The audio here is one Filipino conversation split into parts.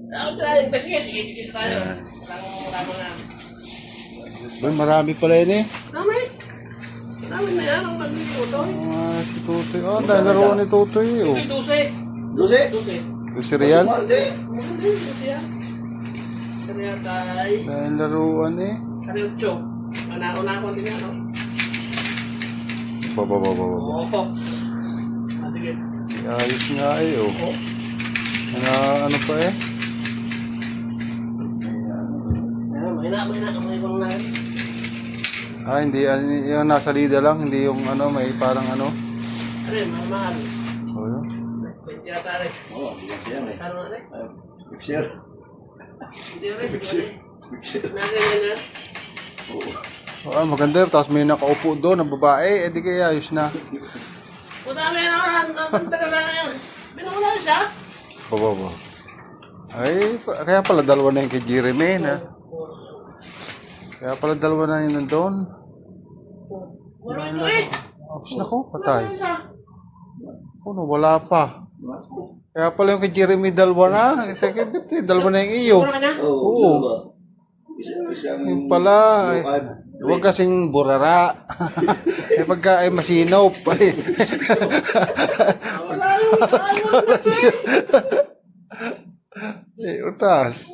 Ako tayo, sige, tigis tayo. Marami na. Boy, marami pala yun eh. Marami. Marami na yan, ang nag-Tutoy. Si Tutoy. Oh, dahil laruan ni Tutoy. Oh. Ito, 12. 12? 12. Si Real. Hindi. Maganda yun, 12 yan. Ano yan tayo? Dahil laruan eh. Ano yung 8? Una ko din yan, no? Baba. Oo. Sige. Ayos nga eh. Oh. Ano pa eh? Mahina kamay ko na. Hindi. Yung nasa lida lang. Hindi yung ano, may parang ano. Ano yun, mahal. Oh, yun. 20 yata rin. Oo, yan eh. Kano na rin? Mixer. Hindi rin. Mixer. Nagaganyan na. Oo. Maganda. Tapos may nakaupo doon na babae. Di kaya ayos na. Putami na ako na. Tagal na yan. Binawala siya. Baba. Ay, kaya pala dalawa na yung kay Jeremy na. Kaya pala dalawa na yun nandun. Wala ito eh. Ops na ko, patay. Nasaan siya? Ano, wala pa. Kaya pala yung kay Jeremy dalawa na. Kasi dalawa na yung iyo. Wala ka na? Oo. Isang Yung pala. Huwag kasing burara. Pagka ay masinop. Wala yung Utas.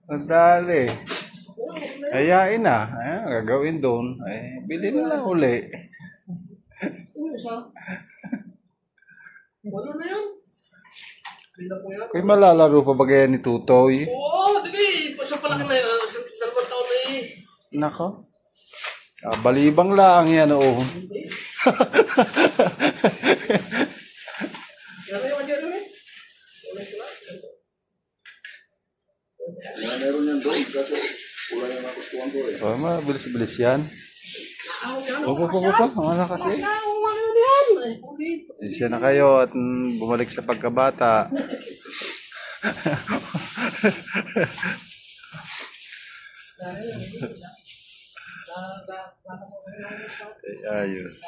Nadali. Ayain na. Gagawin doon. Bilhin na lang uli. Sino siya? Wala na yun. Bila ko yan. Kaya malalaro pa ba kaya ni Tutoy? Oo, sige. Sa palaki na yun. Sa 2 taon na eh. Nako. Balibang lang yan, oo. Jeremy? meron yan doon. Kaso, wala yung nakustuhan ko eh. Mabilis-bilis yan. Opo. Wala kasi. Siya na kayo at bumalik sa pagkabata. Ayos.